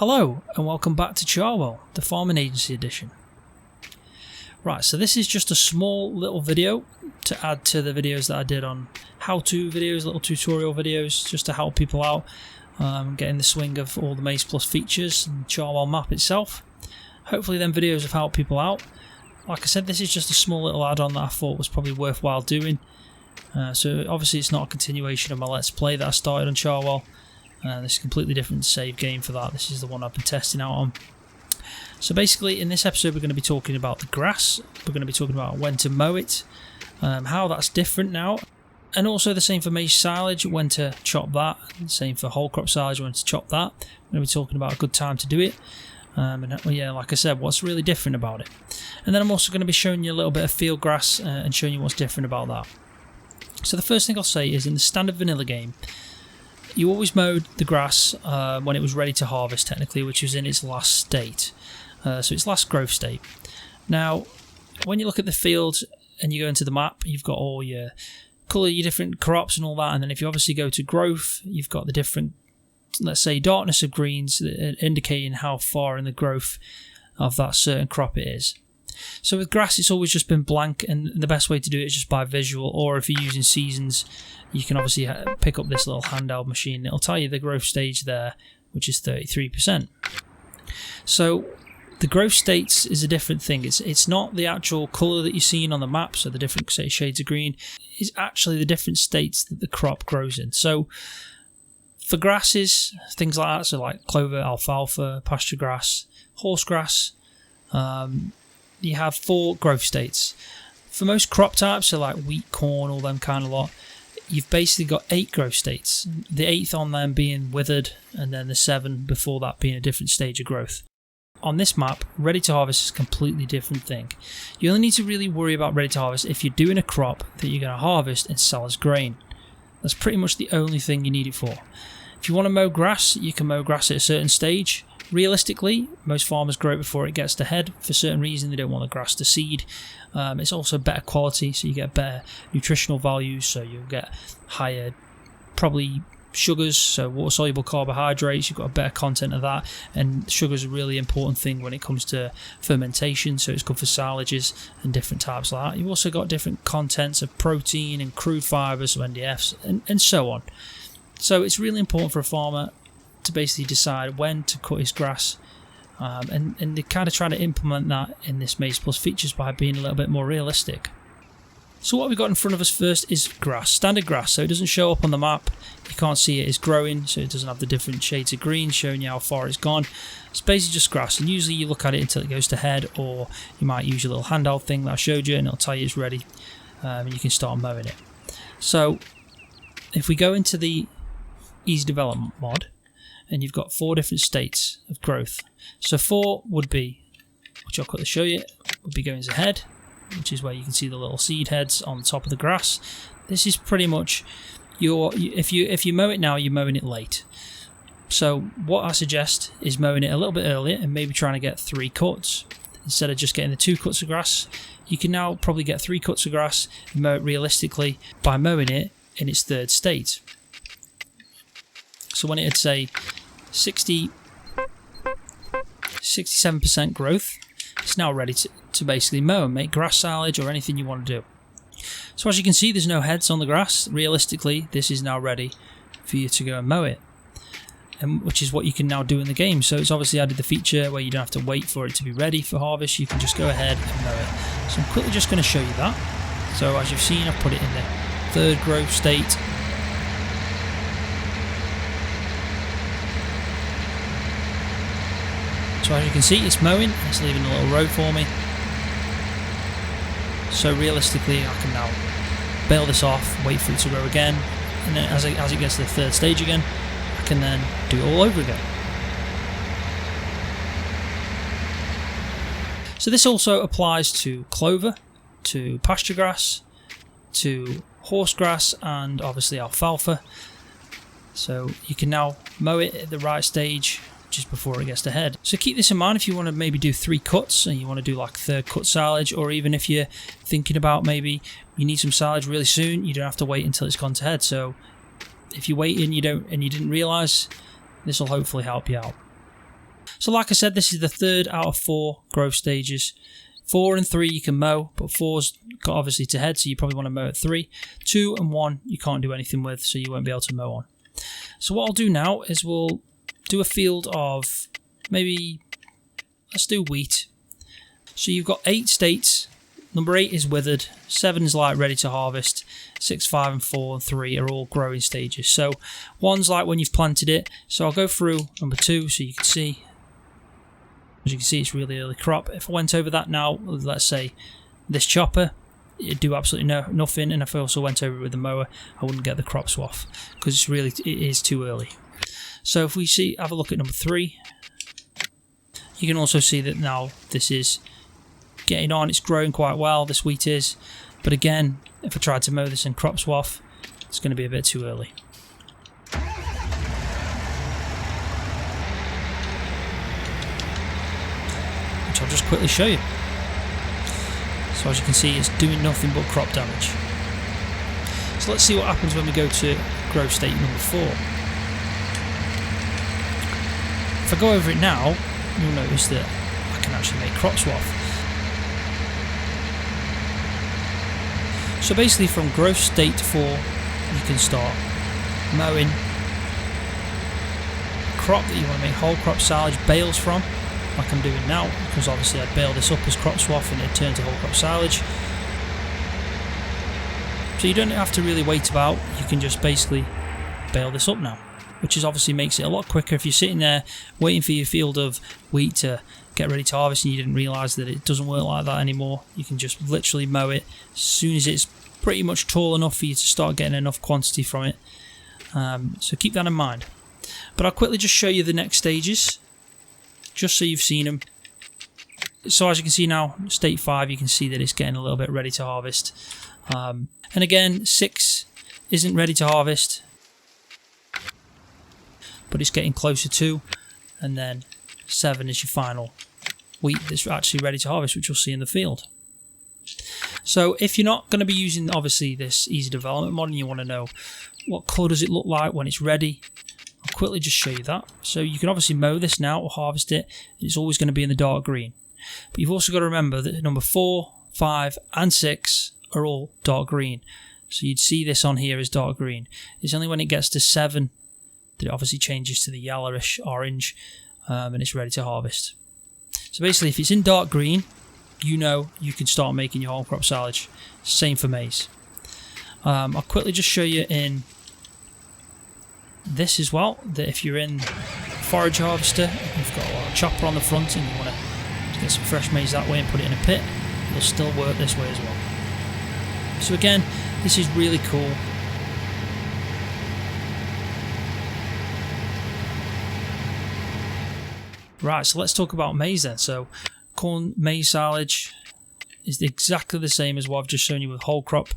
Hello and welcome back to Charwell, the Farming Agency edition. Right, so this is just a small little video to add to the videos that I did on how-to videos, little tutorial videos, just to help people out get in the swing of all the Maize Plus features and Charwell map itself. Hopefully them videos have helped people out. Like I said, this is just a small little add-on that I thought was probably worthwhile doing. So obviously it's not a continuation of my Let's Play that I started on Charwell. This is a completely different save game for that. This is the one I've been testing out on. So basically in this episode we're going to be talking about the grass. We're going to be talking about when to mow it, how that's different now, and also the same for maize silage, when to chop that, same for whole crop silage, when to chop that. We're going to be talking about a good time to do it, and yeah, like I said, what's really different about it. And then I'm also going to be showing you a little bit of field grass and showing you what's different about that. So the first thing I'll say is in the standard vanilla game, you always mowed the grass when it was ready to harvest, technically, which was in its last state, so its last growth state. Now, when you look at the field and you go into the map, you've got all your colour, your different crops and all that, and then if you obviously go to growth, you've got the different, let's say, darkness of greens indicating how far in the growth of that certain crop it is. So with grass, it's always just been blank, and the best way to do it is just by visual, or if you're using seasons, you can obviously pick up this little handheld machine. It'll tell you the growth stage there, which is 33%. So the growth states is a different thing. It's not the actual colour that you're seeing on the map, so the different, say, shades of green. It's actually the different states that the crop grows in. So for grasses, things like that, so like clover, alfalfa, pasture grass, horse grass, you have 4 growth states. For most crop types, so like wheat, corn, all them kind of lot, you've basically got 8 growth states. The 8th on them being withered, and then the 7 before that being a different stage of growth. On this map, ready to harvest is a completely different thing. You only need to really worry about ready to harvest if you're doing a crop that you're going to harvest and sell as grain. That's pretty much the only thing you need it for. If you want to mow grass, you can mow grass at a certain stage. Realistically, most farmers grow it before it gets to head. For certain reason, they don't want the grass to seed. It's also better quality, so you get better nutritional values, so you'll get higher, probably, sugars, so water-soluble carbohydrates. You've got a better content of that, and sugar is a really important thing when it comes to fermentation, so it's good for silages and different types like that. You've also got different contents of protein and crude fibres, so NDFs, and so on. So it's really important for a farmer to basically decide when to cut his grass, and they're kind of trying to implement that in this Maize Plus features by being a little bit more realistic. So what we've got in front of us first is grass, standard grass, so it doesn't show up on the map, you can't see it is growing, so it doesn't have the different shades of green showing you how far it's gone. It's basically just grass, and usually you look at it until it goes to head, or you might use a little handheld thing that I showed you and it'll tell you it's ready, and you can start mowing it. So if we go into the Easy Development mod, and you've got 4 different states of growth. So 4 would be, which I'll quickly show you, would be going to head, which is where you can see the little seed heads on the top of the grass. This is pretty much if you mow it now, you're mowing it late. So what I suggest is mowing it a little bit earlier and maybe trying to get 3 cuts. Instead of just getting the 2 cuts of grass, you can now probably get 3 cuts of grass and mow it realistically by mowing it in its 3rd state. So when it would say 67% growth, it's now ready to basically mow and make grass silage or anything you want to do. So as you can see, there's no heads on the grass. Realistically, this is now ready for you to go and mow it, and which is what you can now do in the game. So it's obviously added the feature where you don't have to wait for it to be ready for harvest. You can just go ahead and mow it. So I'm quickly just going to show you that. So as you've seen, I've put it in the 3rd growth state. So as you can see, it's mowing, it's leaving a little road for me. So realistically, I can now bail this off, wait for it to grow again, and then as it gets to the 3rd stage again, I can then do it all over again. So this also applies to clover, to pasture grass, to horse grass, and obviously alfalfa. So you can now mow it at the right stage, just before it gets to head. So keep this in mind if you want to maybe do 3 cuts and you want to do like 3rd cut silage, or even if you're thinking about maybe you need some silage really soon, you don't have to wait until it's gone to head. So if you wait and you didn't realise, this will hopefully help you out. So like I said, this is the third out of 4 growth stages. 4 and 3 you can mow, but 4's got obviously to head, so you probably want to mow at 3. 2 and 1 you can't do anything with, so you won't be able to mow on. So what I'll do now is we'll do a field of maybe, let's do wheat. So you've got 8 states. Number 8 is withered, 7 is like ready to harvest, 6, 5 and 4 and 3 are all growing stages. So 1's like when you've planted it. So I'll go through number 2 so you can see. As you can see, it's really early crop. If I went over that now, let's say this chopper, it'd do absolutely nothing. And if I also went over it with the mower, I wouldn't get the crop swath because it is too early. So if we have a look at number 3, you can also see that now this is getting on. It's growing quite well, this wheat is. But again, if I tried to mow this in crop swath, it's going to be a bit too early. Which I'll just quickly show you. So as you can see, it's doing nothing but crop damage. So let's see what happens when we go to growth state number 4. If I go over it now, you'll notice that I can actually make crop swath. So basically from growth state 4 you can start mowing crop that you want to make whole crop silage bales from, like I'm doing now, because obviously I'd bale this up as crop swath and it'd turn to whole crop silage. So you don't have to really wait about, you can just basically bale this up now, which is obviously makes it a lot quicker. If you're sitting there waiting for your field of wheat to get ready to harvest and you didn't realise that it doesn't work like that anymore, you can just literally mow it as soon as it's pretty much tall enough for you to start getting enough quantity from it. So keep that in mind. But I'll quickly just show you the next stages, just so you've seen them. So as you can see now, state 5, you can see that it's getting a little bit ready to harvest. And again, 6 isn't ready to harvest, but it's getting closer to, and then 7 is your final wheat that's actually ready to harvest, which you'll see in the field. So if you're not going to be using obviously this easy development mod and you want to know what colour does it look like when it's ready, I'll quickly just show you that. So you can obviously mow this now or harvest it, it's always going to be in the dark green. But you've also got to remember that number 4, 5 and 6 are all dark green. So you'd see this on here as dark green. It's only when it gets to 7 that it obviously changes to the yellowish orange and it's ready to harvest. So basically if it's in dark green, you know you can start making your whole crop silage. Same for maize. I'll quickly just show you in this as well, that if you're in forage harvester, you've got a chopper on the front and you want to get some fresh maize that way and put it in a pit, it'll still work this way as well. So again, this is really cool. Right, so let's talk about maize then. So corn maize silage is exactly the same as what I've just shown you with whole crop.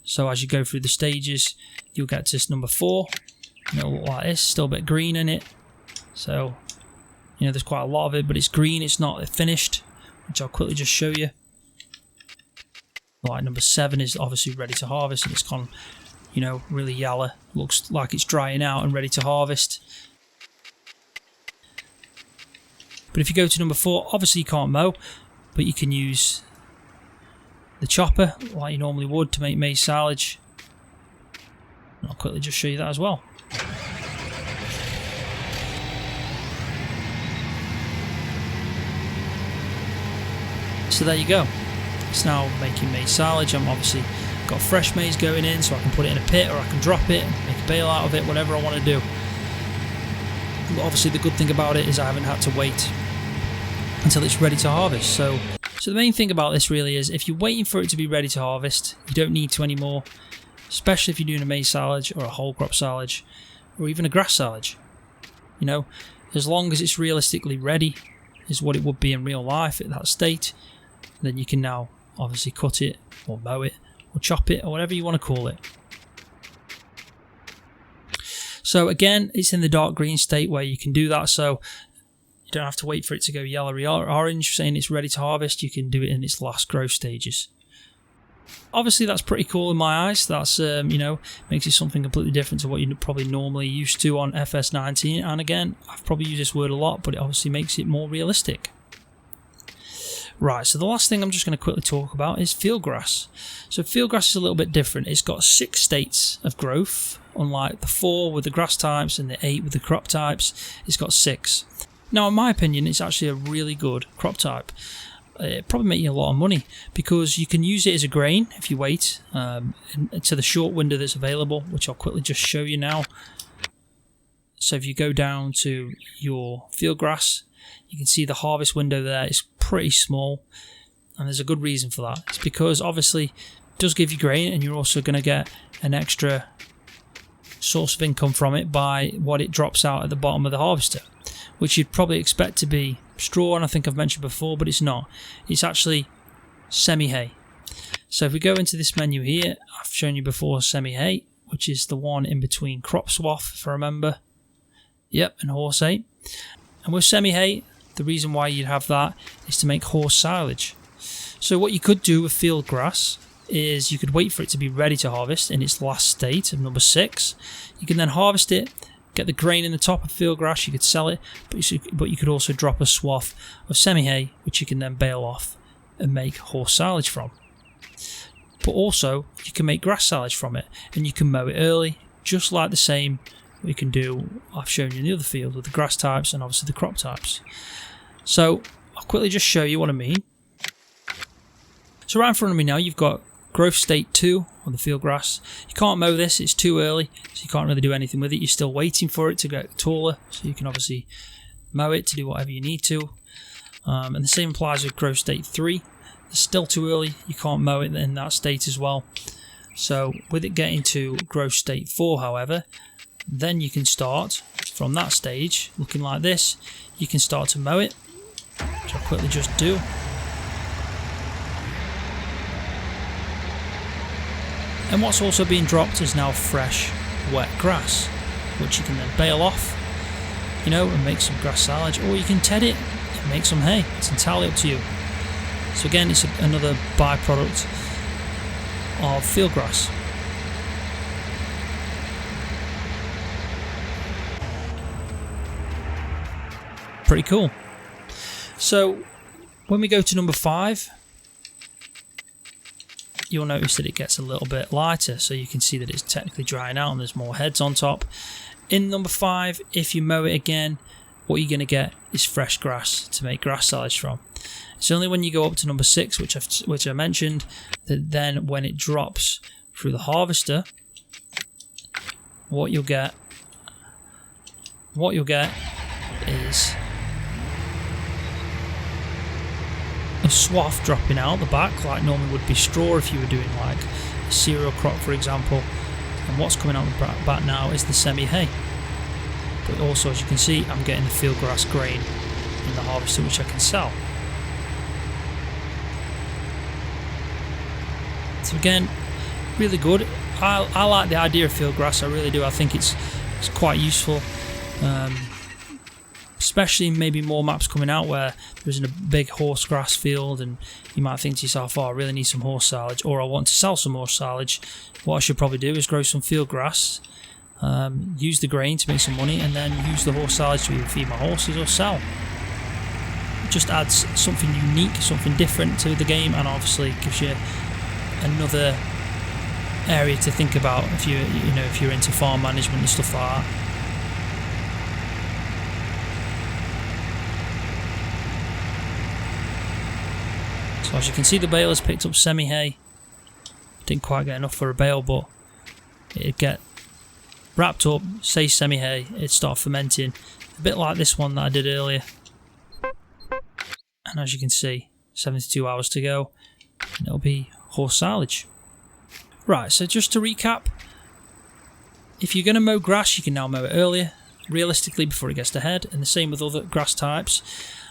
So as you go through the stages, you'll get to number 4, and it'll look like this, still a bit green in it. So, you know, there's quite a lot of it, but it's green, it's not finished, which I'll quickly just show you. Like number 7 is obviously ready to harvest, and it's gone, you know, really yellow. Looks like it's drying out and ready to harvest. But if you go to number 4, obviously you can't mow, but you can use the chopper like you normally would to make maize silage. And I'll quickly just show you that as well. So there you go. It's now making maize silage. I'm obviously got fresh maize going in, so I can put it in a pit or I can drop it and make a bale out of it, whatever I want to do. But obviously the good thing about it is I haven't had to wait until it's ready to harvest. So the main thing about this really is if you're waiting for it to be ready to harvest, you don't need to anymore, especially if you're doing a maize silage or a whole crop silage or even a grass silage. You know, as long as it's realistically ready, is what it would be in real life at that state, then you can now obviously cut it or mow it or chop it or whatever you want to call it. So again, it's in the dark green state where you can do that, so you don't have to wait for it to go yellowy or orange saying it's ready to harvest. You can do it in its last growth stages. obviously that's pretty cool in my eyes. That's you know, makes it something completely different to what you're probably normally used to on FS19. And again, I've probably used this word a lot, but it obviously makes it more realistic. Right, so the last thing I'm just going to quickly talk about is field grass. So field grass is a little bit different. It's got 6 states of growth, unlike the 4 with the grass types and the 8 with the crop types. It's got 6. Now, in my opinion, it's actually a really good crop type. It probably make you a lot of money because you can use it as a grain if you wait to the short window that's available, which I'll quickly just show you now. So if you go down to your field grass, you can see the harvest window there is pretty small, and there's a good reason for that. It's because obviously it does give you grain, and you're also going to get an extra source of income from it by what it drops out at the bottom of the harvester, which you'd probably expect to be straw, and I think I've mentioned before, but it's not. It's actually semi-hay. So if we go into this menu here, I've shown you before semi-hay, which is the one in between crop swath, if I remember. Yep, and horse hay. And with semi-hay, the reason why you'd have that is to make horse silage. So what you could do with field grass is you could wait for it to be ready to harvest in its last state of number 6. You can then harvest it, get the grain in the top of field grass, you could sell it, but you could also drop a swath of semi-hay, which you can then bale off and make horse silage from. But also, you can make grass silage from it, and you can mow it early, just like the same we can do, I've shown you in the other field with the grass types and obviously the crop types. So I'll quickly just show you what I mean. So right in front of me now, you've got growth state 2 on the field grass. You can't mow this, it's too early, so you can't really do anything with it. You're still waiting for it to get taller, so you can obviously mow it to do whatever you need to. And the same applies with growth state 3. It's still too early, you can't mow it in that state as well. So with it getting to growth state 4, however, then you can start from that stage, looking like this. You can start to mow it, which I'll quickly just do. And what's also being dropped is now fresh, wet grass, which you can then bale off, you know, and make some grass silage, or you can ted it and make some hay. It's entirely up to you. So again, it's another byproduct of field grass. Pretty cool. So when we go to number 5, you'll notice that it gets a little bit lighter, so you can see that it's technically drying out and there's more heads on top. In number 5, if you mow it again, what you're going to get is fresh grass to make grass silage from. It's only when you go up to number 6, which I mentioned, that then when it drops through the harvester, what you'll get is a swath dropping out the back, like normally would be straw if you were doing like a cereal crop, for example. And what's coming out the back now is the semi-hay. But also, as you can see, I'm getting the field grass grain in the harvester, which I can sell. So again, really good. I like the idea of field grass, I really do. I think it's quite useful. Especially maybe more maps coming out where there isn't a big horse grass field and you might think to yourself, oh, I really need some horse silage, or I want to sell some horse silage. What I should probably do is grow some field grass, use the grain to make some money, and then use the horse silage to either feed my horses or sell. It just adds something unique, something different to the game, and obviously gives you another area to think about if you're into farm management and stuff like that. So as you can see, the bale has picked up semi-hay. Didn't quite get enough for a bale, but it'd get wrapped up, say semi-hay, it'd start fermenting. A bit like this one that I did earlier. And as you can see, 72 hours to go, and it'll be horse silage. Right, so just to recap, if you're going to mow grass, you can now mow it earlier, realistically, before it gets to head, and the same with other grass types.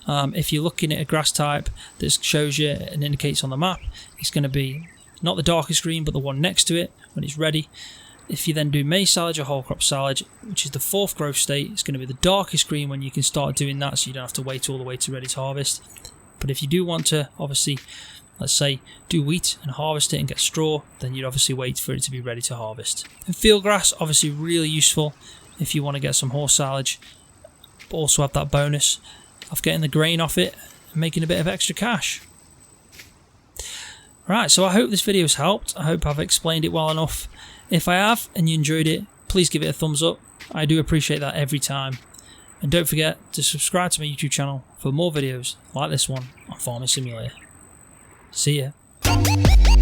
If you're looking at a grass type that shows you and indicates on the map, it's going to be not the darkest green, but the one next to it when it's ready. If you then do maize silage or whole crop silage, which is the 4th growth state, it's going to be the darkest green when you can start doing that, so you don't have to wait all the way to ready to harvest. But if you do want to obviously let's say, do wheat and harvest it and get straw, then you'd obviously wait for it to be ready to harvest. And field grass, obviously really useful if you want to get some horse silage, but also have that bonus of getting the grain off it and making a bit of extra cash. Right, so I hope this video has helped. I hope I've explained it well enough. If I have and you enjoyed it, please give it a thumbs up. I do appreciate that every time. And don't forget to subscribe to my YouTube channel for more videos like this one on Farming Simulator. See ya.